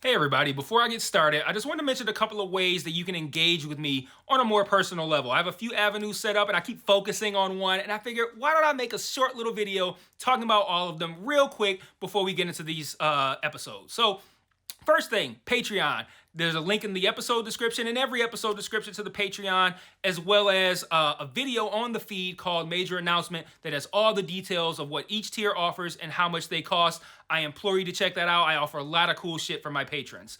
Hey everybody, before I get started, I just want to mention a couple of ways that you can engage with me on a more personal level. I have a few avenues set up and I keep focusing on one, and I figured why don't I make a short little video talking about all of them real quick before we get into these episodes. So first thing, Patreon. There's a link in the episode description, in every episode description to the Patreon, as well as a video on the feed called Major Announcement that has all the details of what each tier offers and how much they cost. I implore you to check that out. I offer a lot of cool shit for my patrons.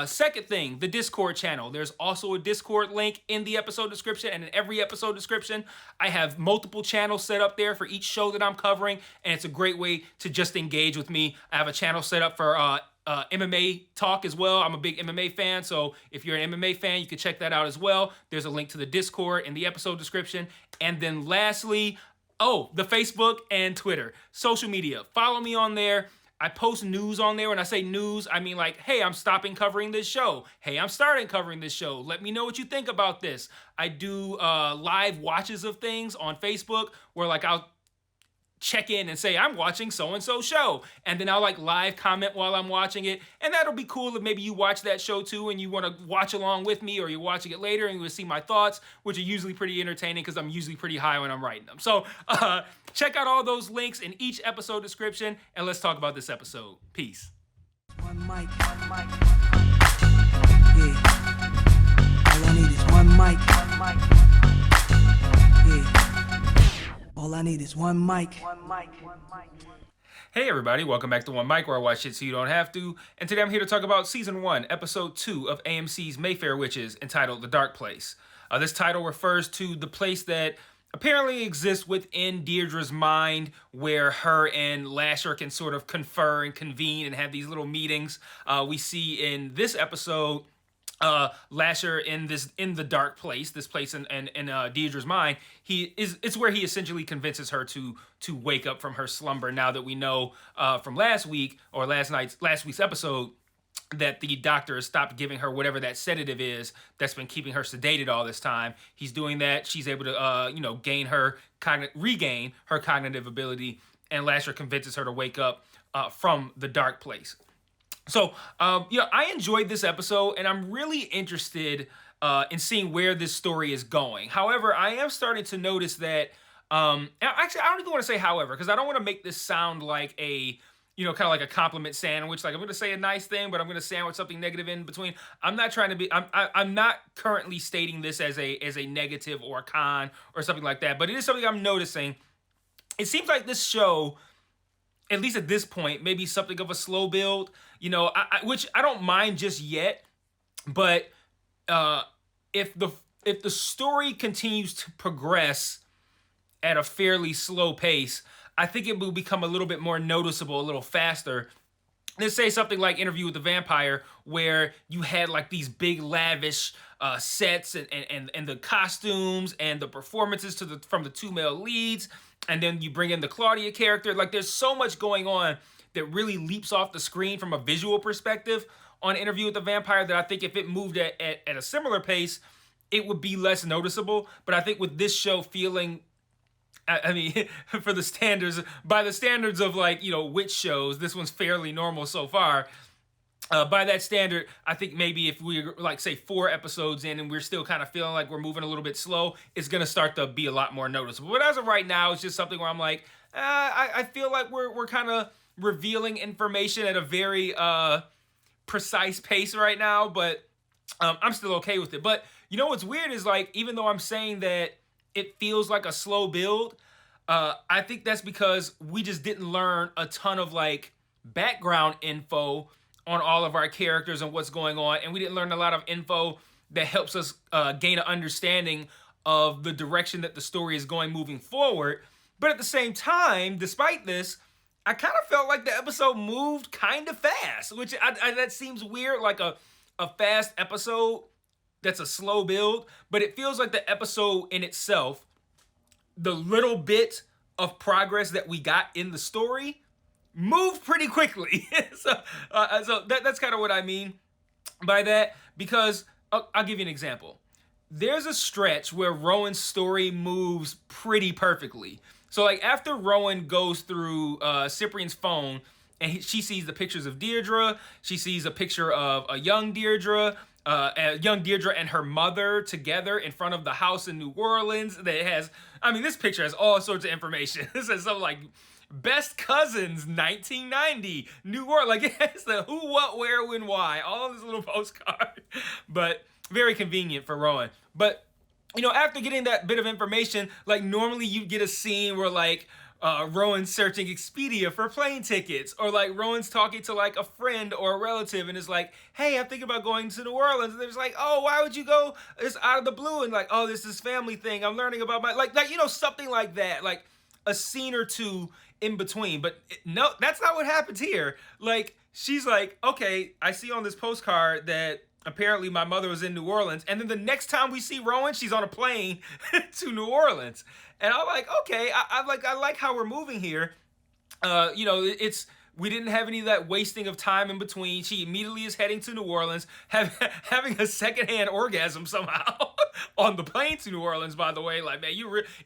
Second thing, the Discord channel. There's also a Discord link in the episode description and in every episode description. I have multiple channels set up there for each show that I'm covering, and it's a great way to just engage with me. I have a channel set up for MMA talk as well. I'm a big MMA fan, so if you're an MMA fan, you can check that out as well. There's a link to the Discord in the episode description. And then lastly, the Facebook and Twitter. Social media. Follow me on there. I post news on there. When I say news, I mean like, hey, I'm stopping covering this show. Hey, I'm starting covering this show. Let me know what you think about this. I do live watches of things on Facebook where like I'll check in and say I'm watching so-and-so show, and then I'll like live comment while I'm watching it, and that'll be cool if maybe you watch that show too and you want to watch along with me, or you're watching it later and you will see my thoughts, which are usually pretty entertaining because I'm usually pretty high when I'm writing them. So check out all those links in each episode description, and let's talk about this episode. Peace. One mic, one mic. Yeah. All I need is one mic. One mic. Yeah. All I need is one mic. One mic. One mic. Hey everybody, welcome back to One Mic, where I watch shit so you don't have to. And today I'm here to talk about Season 1, Episode 2 of AMC's Mayfair Witches, entitled The Dark Place. This title refers to the place that apparently exists within Deirdre's mind, where her and Lasher can sort of confer and convene and have these little meetings. We see in this episode Lasher in the dark place, this place in Deirdre's mind. It's where he essentially convinces her to wake up from her slumber. Now that we know from last week's episode that the doctor has stopped giving her whatever that sedative is that's been keeping her sedated all this time. He's doing that. She's able to regain her cognitive ability, and Lasher convinces her to wake up from the dark place. So, I enjoyed this episode, and I'm really interested in seeing where this story is going. However, I am starting to notice that, actually, I don't even want to say however, because I don't want to make this sound like a, kind of like a compliment sandwich. Like, I'm going to say a nice thing, but I'm going to sandwich something negative in between. I'm not trying to be, I'm not currently stating this as a negative or a con or something like that, but it is something I'm noticing. It seems like this show, at least at this point, maybe something of a slow build, which I don't mind just yet. But if the story continues to progress at a fairly slow pace, I think it will become a little bit more noticeable, a little faster. Let's say something like Interview with the Vampire, where you had like these big lavish sets and the costumes and the performances from the two male leads, and then you bring in the Claudia character. Like, there's so much going on that really leaps off the screen from a visual perspective on Interview with the Vampire, that I think if it moved at a similar pace, it would be less noticeable. But I think with this show feeling, I mean, by the standards of like, witch shows, this one's fairly normal so far. By that standard, I think maybe if we're like, say, 4 episodes in and we're still kind of feeling like we're moving a little bit slow, it's going to start to be a lot more noticeable. But as of right now, it's just something where I'm like, I feel like we're kind of revealing information at a very precise pace right now, but I'm still okay with it. But what's weird is, like, even though I'm saying that it feels like a slow build, I think that's because we just didn't learn a ton of like background info on all of our characters and what's going on, and we didn't learn a lot of info that helps us gain an understanding of the direction that the story is going moving forward. But at the same time, despite this, I kind of felt like the episode moved kind of fast, which that seems weird, like a fast episode that's a slow build, but it feels like the episode in itself, the little bit of progress that we got in the story, moved pretty quickly. so that's kind of what I mean by that, because I'll give you an example. There's a stretch where Rowan's story moves pretty perfectly. So like after Rowan goes through Cyprian's phone and she sees the pictures of Deirdre. She sees a picture of a young Deirdre and her mother together in front of the house in New Orleans. That has, I mean, this picture has all sorts of information. It says something like best cousins 1990 New Orleans. Like, it has the who, what, where, when, why, all on this little postcard. But very convenient for Rowan. But you know, after getting that bit of information, like normally you get a scene where like Rowan's searching Expedia for plane tickets, or like Rowan's talking to like a friend or a relative and is like, hey, I'm thinking about going to New Orleans. And they're just like, oh, why would you go? It's out of the blue. And like, oh, this is family thing. I'm learning about my, like, you know, something like that, like a scene or two in between. But no, that's not what happens here. Like, she's like, okay, I see on this postcard that apparently my mother was in New Orleans, and then the next time we see Rowan, she's on a plane to New Orleans, and I'm like, okay, I like how we're moving here. You know, we didn't have any of that wasting of time in between. She immediately is heading to New Orleans, having a secondhand orgasm somehow on the plane to New Orleans. By the way, like, man,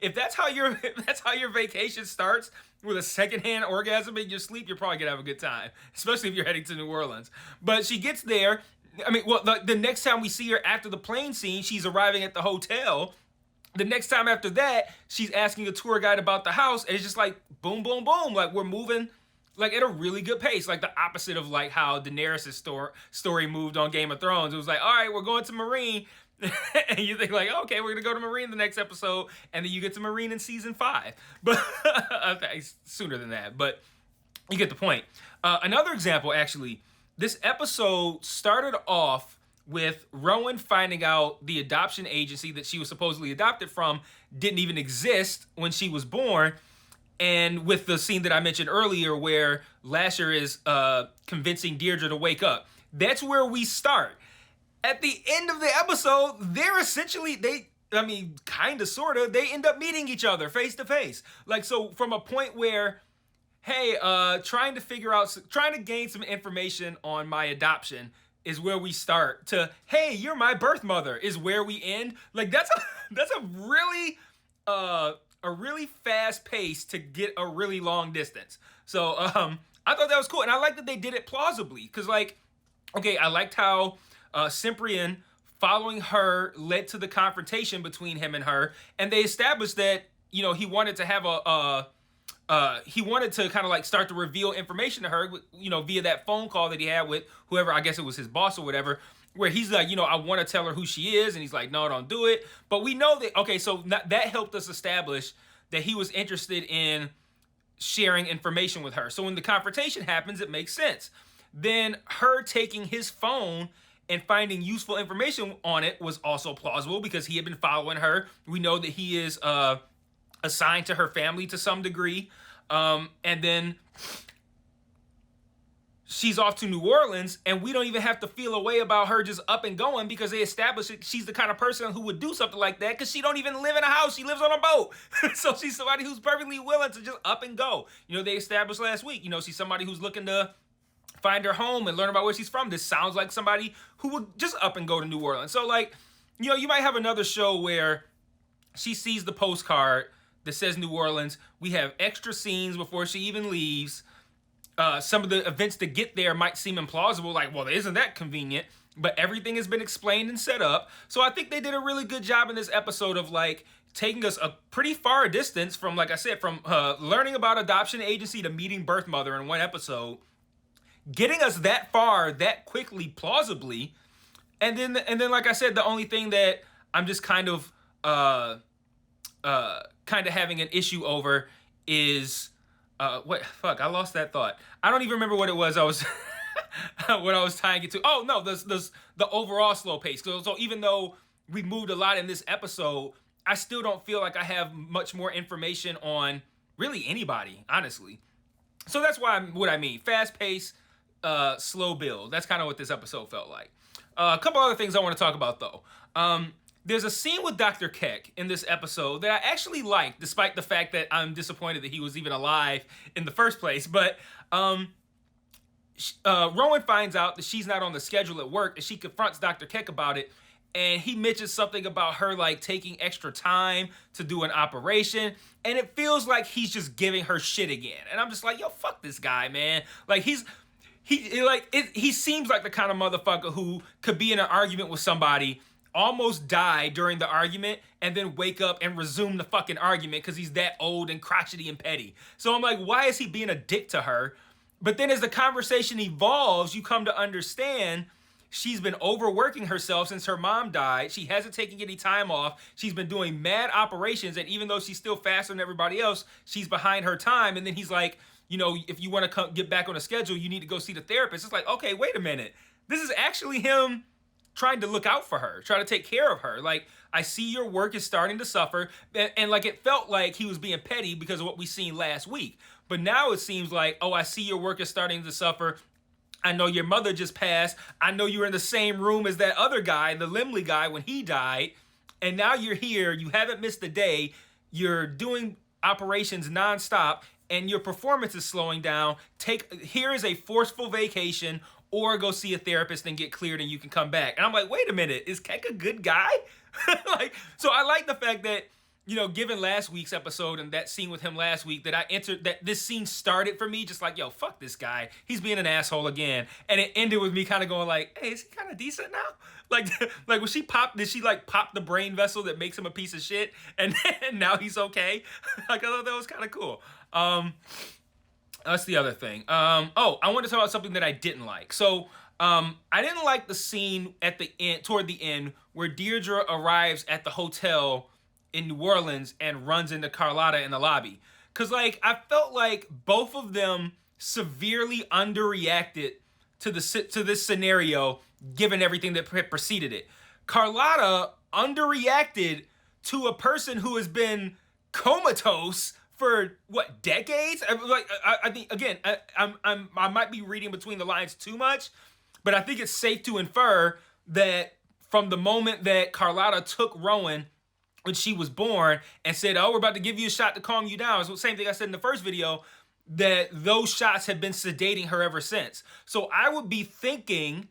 if that's how your vacation starts, with a secondhand orgasm in your sleep, you're probably gonna have a good time, especially if you're heading to New Orleans. But she gets there. I mean, well, the next time we see her after the plane scene, she's arriving at the hotel. The next time after that, she's asking a tour guide about the house, and it's just like boom, boom, boom. Like, we're moving like at a really good pace, like the opposite of like how Daenerys' story moved on Game of Thrones. It was like, all right, we're going to Marine, and you think like, okay, we're gonna go to Marine the next episode, and then you get to Marine in season 5, but okay, sooner than that. But you get the point. Another example, actually. This episode started off with Rowan finding out the adoption agency that she was supposedly adopted from didn't even exist when she was born, and with the scene that I mentioned earlier where Lasher is convincing Deirdre to wake up. That's where we start. At the end of the episode, they're essentially, kind of, sort of, they end up meeting each other face to face. Like, so from a point where, hey, trying to gain some information on my adoption is where we start, to, hey, you're my birth mother is where we end. Like, that's a really fast pace to get a really long distance. So I thought that was cool, and I like that they did it plausibly, because like, okay, I liked how Cyprian following her led to the confrontation between him and her, and they established that, you know, he wanted to have he wanted to kind of like start to reveal information to her, you know, via that phone call that he had with whoever, I guess it was his boss or whatever, where he's like, you know, I want to tell her who she is, and he's like, no, don't do it. But we know that, okay, so that helped us establish that he was interested in sharing information with her. So when the confrontation happens, it makes sense. Then her taking his phone and finding useful information on it was also plausible, because he had been following her. We know that he is assigned to her family to some degree. And then she's off to New Orleans, and we don't even have to feel a way about her just up and going, because they established that she's the kind of person who would do something like that, because she don't even live in a house. She lives on a boat. So she's somebody who's perfectly willing to just up and go. You know, they established last week, you know, she's somebody who's looking to find her home and learn about where she's from. This sounds like somebody who would just up and go to New Orleans. So like, you know, you might have another show where she sees the postcard that says New Orleans. We have extra scenes before she even leaves. Some of the events to get there might seem implausible, like, well, isn't that convenient? But everything has been explained and set up. So I think they did a really good job in this episode of like taking us a pretty far distance from, like I said, from learning about adoption agency to meeting birth mother in one episode, getting us that far that quickly, plausibly. And then like I said, the only thing that I'm just kind of having an issue over is I lost that thought. I don't even remember what it was I was what I was tying it to. Oh no, the overall slow pace. So even though we moved a lot in this episode, I still don't feel like I have much more information on really anybody, honestly. So that's what I mean. Fast pace, slow build. That's kind of what this episode felt like. A couple other things I want to talk about though. There's a scene with Dr. Keck in this episode that I actually liked, despite the fact that I'm disappointed that he was even alive in the first place. But Rowan finds out that she's not on the schedule at work, and she confronts Dr. Keck about it. and he mentions something about her like taking extra time to do an operation, and it feels like he's just giving her shit again. And I'm just like, yo, fuck this guy, man. Like he seems like the kind of motherfucker who could be in an argument with somebody, almost die during the argument, and then wake up and resume the fucking argument because he's that old and crotchety and petty. So I'm like, why is he being a dick to her? But then as the conversation evolves, you come to understand she's been overworking herself since her mom died. She hasn't taken any time off. She's been doing mad operations, and even though she's still faster than everybody else, she's behind her time. And then he's like, you know, if you want to get back on a schedule, you need to go see the therapist. It's like, okay, wait a minute. This is actually him trying to look out for her, trying to take care of her. Like, I see your work is starting to suffer. And like, it felt like he was being petty because of what we seen last week. But now it seems like, oh, I see your work is starting to suffer. I know your mother just passed. I know you were in the same room as that other guy, the Limley guy, when he died. And now you're here. You haven't missed a day. You're doing operations nonstop, and your performance is slowing down. Here is a forceful vacation, or go see a therapist and get cleared, and you can come back. And I'm like, wait a minute, is Keck a good guy? Like, so I like the fact that, you know, given last week's episode and that scene with him last week, that this scene started for me just like, yo, fuck this guy. He's being an asshole again. And it ended with me kind of going like, hey, is he kind of decent now? Like when did she like pop the brain vessel that makes him a piece of shit? And now he's okay? Like, I thought that was kind of cool. That's the other thing. I want to talk about something that I didn't like. So, I didn't like the scene at the end, toward the end, where Deirdre arrives at the hotel in New Orleans and runs into Carlotta in the lobby. Cause like, I felt like both of them severely underreacted to this scenario, given everything that preceded it. Carlotta underreacted to a person who has been comatose for what, decades? I think again, I might be reading between the lines too much, but I think it's safe to infer that from the moment that Carlotta took Rowan when she was born and said, oh, we're about to give you a shot to calm you down. It's the same thing I said in the first video, that those shots have been sedating her ever since. So I would be thinking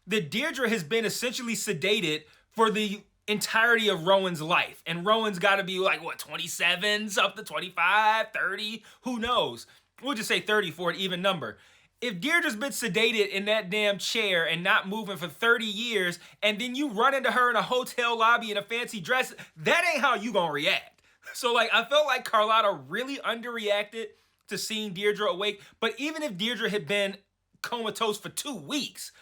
that Deirdre has been essentially sedated for the entirety of Rowan's life. And Rowan's got to be like, what, 27, something, 25, 30, who knows? We'll just say 30 for an even number. If Deirdre's been sedated in that damn chair and not moving for 30 years, and then you run into her in a hotel lobby in a fancy dress, that ain't how you gonna react. So like, I felt like Carlotta really underreacted to seeing Deirdre awake. But even if Deirdre had been comatose for 2 weeks,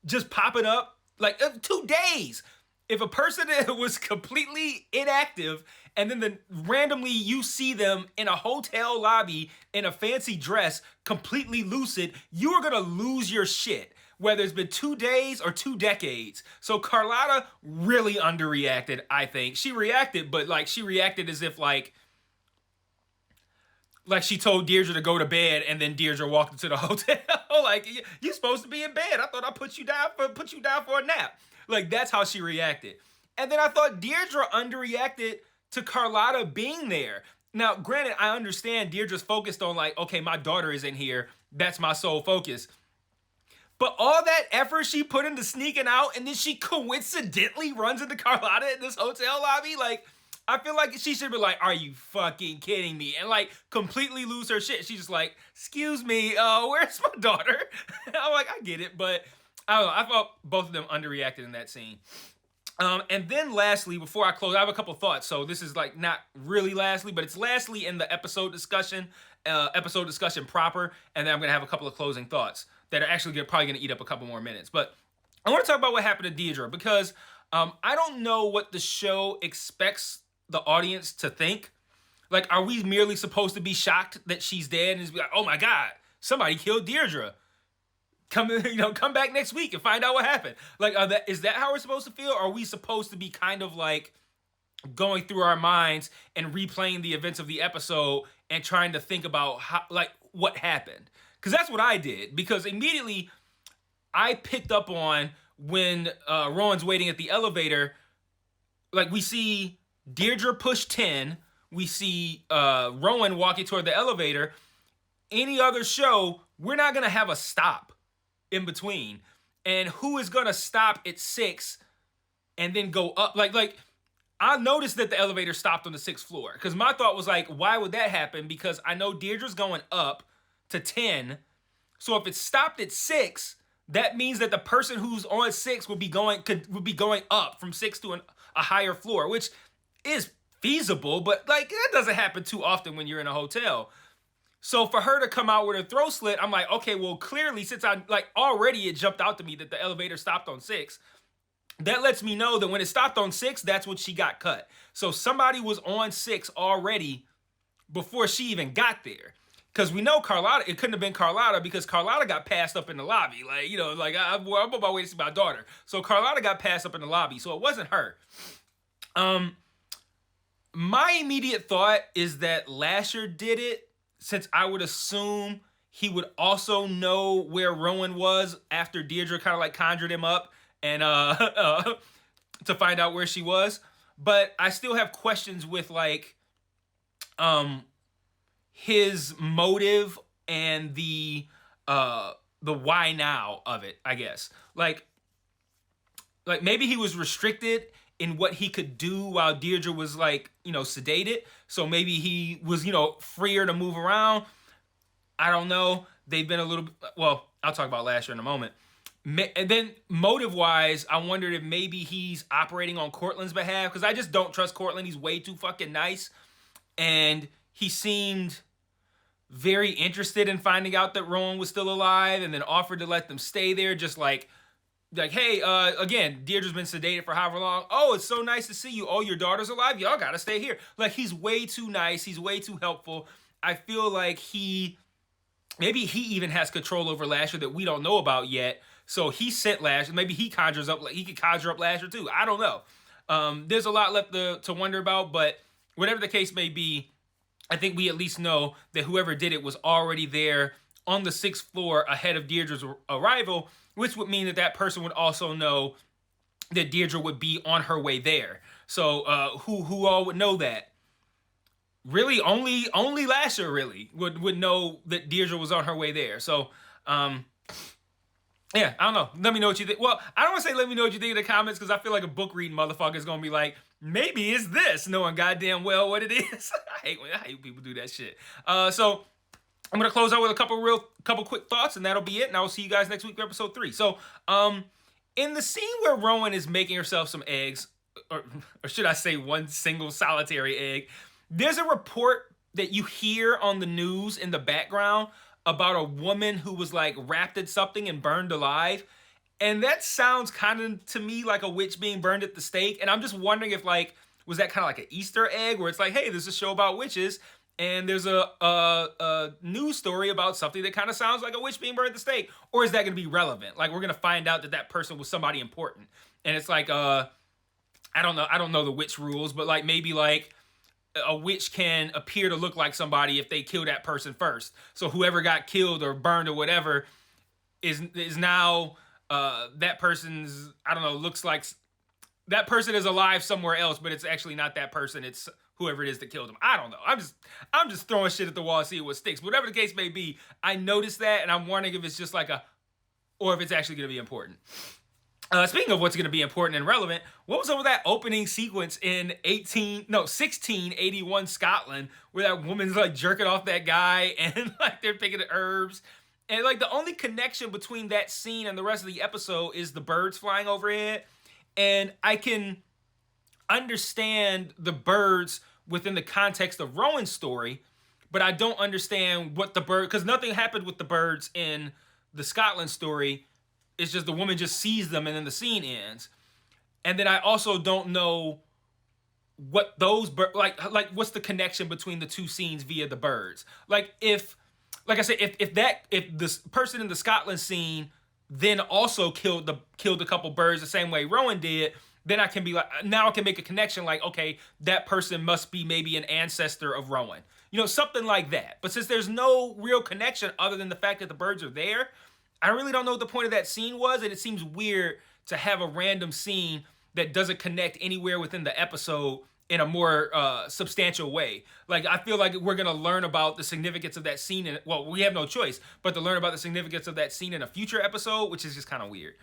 just popping up, like 2 days, if a person was completely inactive and then randomly you see them in a hotel lobby in a fancy dress, completely lucid, you are gonna lose your shit, whether it's been 2 days or 2 decades. So Carlotta really underreacted, I think. She reacted, but like she reacted as if like she told Deirdre to go to bed, and then Deirdre walked into the hotel. Like, you're supposed to be in bed. I thought I put you down for a nap. Like, that's how she reacted. And then I thought Deirdre underreacted to Carlotta being there. Now, granted, I understand Deirdre's focused on like, okay, my daughter is in here. That's my sole focus. But all that effort she put into sneaking out, and then she coincidentally runs into Carlotta in this hotel lobby, like, I feel like she should be like, are you fucking kidding me? And like completely lose her shit. She's just like, excuse me, where's my daughter? I'm like, I get it, but I don't know. I felt both of them underreacted in that scene. And then lastly, before I close, I have a couple thoughts. So this is like not really lastly, but it's lastly in the episode discussion proper. And then I'm going to have a couple of closing thoughts that are actually probably going to eat up a couple more minutes. But I want to talk about what happened to Deirdre because I don't know what the show expects the audience to think. Like, are we merely supposed to be shocked that she's dead and be like, oh my God, somebody killed Deirdre? Come back next week and find out what happened. Like, is that how we're supposed to feel? Or are we supposed to be kind of like going through our minds and replaying the events of the episode and trying to think about how, like, what happened? Because that's what I did. Because immediately I picked up on when Rowan's waiting at the elevator, like we see Deirdre push 10. We see Rowan walking toward the elevator. Any other show, we're not going to have a stop in between. And who is going to stop at 6 and then go up. Like I noticed that the elevator stopped on the 6th floor because my thought was like, why would that happen? Because I know Deirdre's going up to 10. So if it stopped at 6, that means that the person who's on 6 would be going up from 6 to a higher floor, which is feasible, but like that doesn't happen too often when you're in a hotel. So for her to come out with her throat slit, I'm like, okay, well clearly since I like already it jumped out to me that the elevator stopped on 6. That lets me know that when it stopped on 6, that's when she got cut. So somebody was on 6 already before she even got there. Because we know Carlotta, it couldn't have been Carlotta because Carlotta got passed up in the lobby. Like, you know, like I'm on my way to see my daughter. So Carlotta got passed up in the lobby. So it wasn't her. My immediate thought is that Lasher did it, since I would assume he would also know where Rowan was after Deirdre kind of like conjured him up and to find out where she was. But I still have questions with like his motive and the why now of it, I guess. Like maybe he was restricted in what he could do while Deirdre was like, you know, sedated. So maybe he was, you know, freer to move around. I don't know. They've been a little, well, I'll talk about Lasher in a moment. And then motive-wise, I wondered if maybe he's operating on Cortland's behalf, because I just don't trust Cortland. He's way too fucking nice. And he seemed very interested in finding out that Rowan was still alive and then offered to let them stay there, just like, hey, again, Deirdre's been sedated for however long. Oh, it's so nice to see you. Oh, your daughter's alive? Y'all gotta stay here. Like, he's way too nice. He's way too helpful. I feel like maybe he even has control over Lasher that we don't know about yet. So he sent Lasher. Maybe he conjures up, like he could conjure up Lasher too. I don't know. There's a lot left to wonder about, but whatever the case may be, I think we at least know that whoever did it was already there on the 6th floor ahead of Deirdre's arrival, which would mean that that person would also know that Deirdre would be on her way there. So who all would know that? Really, only Lasher really would know that Deirdre was on her way there. So yeah, I don't know. Let me know what you think. Well, I don't want to say let me know what you think in the comments, because I feel like a book reading motherfucker is gonna be like, maybe it's this, knowing goddamn well what it is. I hate when people do that shit. So I'm gonna close out with a couple quick thoughts, and that'll be it. And I will see you guys next week for episode 3. So, in the scene where Rowan is making herself some eggs, or should I say one single solitary egg, there's a report that you hear on the news in the background about a woman who was like wrapped in something and burned alive. And that sounds kind of to me like a witch being burned at the stake. And I'm just wondering if like, was that kind of like an Easter egg where it's like, hey, there's a show about witches and there's a news story about something that kind of sounds like a witch being burned at the stake? Or is that going to be relevant? Like, we're going to find out that that person was somebody important. And it's like, I don't know the witch rules, but like maybe like a witch can appear to look like somebody if they kill that person first. So whoever got killed or burned or whatever is now that person's, I don't know, looks like that person is alive somewhere else, but it's actually not that person. It's whoever it is that killed him. I don't know. I'm just throwing shit at the wall, see what sticks. Whatever the case may be, I noticed that, and I'm wondering if it's just like or if it's actually going to be important. Speaking of what's going to be important and relevant, what was over that opening sequence in 1681 Scotland, where that woman's like jerking off that guy and like they're picking the herbs, and like the only connection between that scene and the rest of the episode is the birds flying overhead, and I can understand the birds within the context of Rowan's story, but I don't understand what the bird, because nothing happened with the birds in the Scotland story. It's just the woman just sees them and then the scene ends. And then I also don't know what those like what's the connection between the two scenes via the birds. Like if I said, if this person in the Scotland scene then also killed a couple birds the same way Rowan did, then I can be like, now I can make a connection like, okay, that person must be maybe an ancestor of Rowan. You know, something like that. But since there's no real connection other than the fact that the birds are there, I really don't know what the point of that scene was, and it seems weird to have a random scene that doesn't connect anywhere within the episode in a more substantial way. Like, I feel like we're going to learn about the significance of that scene. Well, we have no choice but to learn about the significance of that scene in a future episode, which is just kind of weird.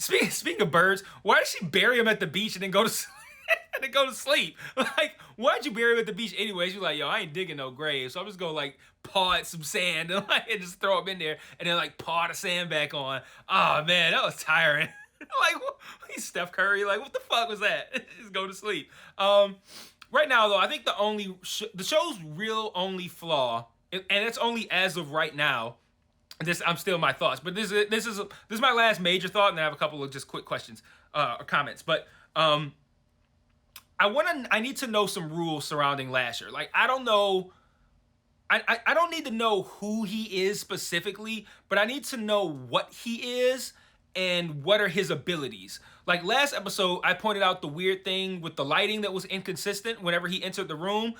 Speaking of birds, why did she bury him at the beach and then go to sleep? And then go to sleep? Like, why'd you bury him at the beach anyways? You're like, yo, I ain't digging no grave, so I'm just gonna like paw at some sand and like and just throw him in there and then like paw the sand back on. Oh man, that was tiring. Like, he's Steph Curry. Like, what the fuck was that? Just go to sleep. Right now though, I think the show's real only flaw, and it's only as of right now. I'm still my thoughts, but this is my last major thought, and I have a couple of just quick questions or comments. But I need to know some rules surrounding Lasher. Like, I don't know. I don't need to know who he is specifically, but I need to know what he is and what are his abilities. Like last episode, I pointed out the weird thing with the lighting that was inconsistent whenever he entered the room.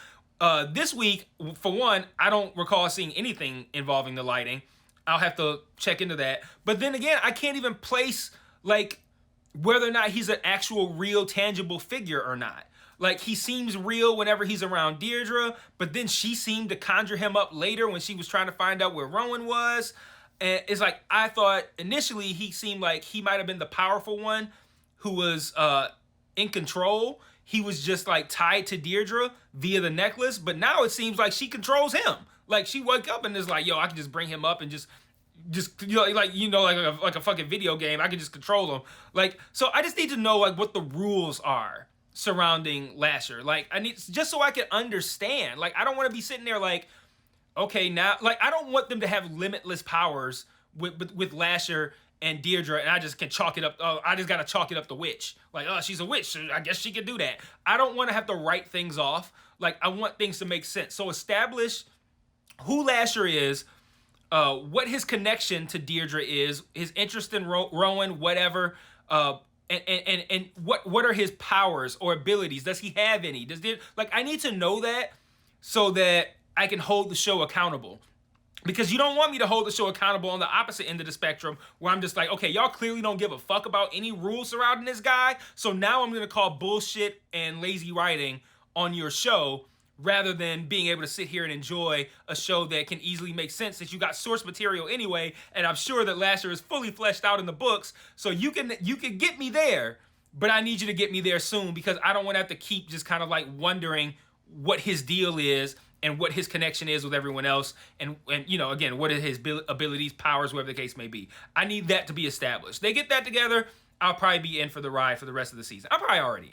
This week, for one, I don't recall seeing anything involving the lighting. I'll have to check into that. But then again, I can't even place like whether or not he's an actual real tangible figure or not. Like, he seems real whenever he's around Deirdre, but then she seemed to conjure him up later when she was trying to find out where Rowan was. And it's like, I thought initially he seemed like he might have been the powerful one who was in control. He was just like tied to Deirdre via the necklace, but now it seems like she controls him. Like, she woke up and is like, yo, I can just bring him up and just like a fucking video game. I can just control him. Like, so I just need to know like what the rules are surrounding Lasher. Like, I need, just so I can understand. Like, I don't want to be sitting there like, okay, now, like, I don't want them to have limitless powers with Lasher and Deirdre, and I just can chalk it up. Oh, I just gotta chalk it up the witch. Like, oh, she's a witch, so I guess she can do that. I don't want to have to write things off. Like, I want things to make sense. So establish who Lasher is, what his connection to Deirdre is, his interest in Rowan, whatever, and what are his powers or abilities? Does he have any? I need to know that so that I can hold the show accountable. Because you don't want me to hold the show accountable on the opposite end of the spectrum where I'm just like, okay, y'all clearly don't give a fuck about any rules surrounding this guy, so now I'm going to call bullshit and lazy writing on your show rather than being able to sit here and enjoy a show that can easily make sense since you got source material anyway, and I'm sure that Lasher is fully fleshed out in the books, so you can get me there, but I need you to get me there soon because I don't want to have to keep just kind of like wondering what his deal is and what his connection is with everyone else, and you know, again, what are his abilities, powers, whatever the case may be. I need that to be established. They get that together, I'll probably be in for the ride for the rest of the season. I'm probably already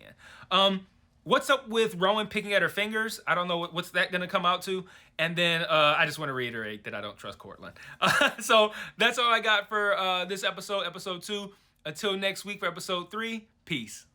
in. What's up with Rowan picking at her fingers? I don't know what's that going to come out to. And then I just want to reiterate that I don't trust Cortland. So that's all I got for this episode 2. Until next week for episode 3, peace.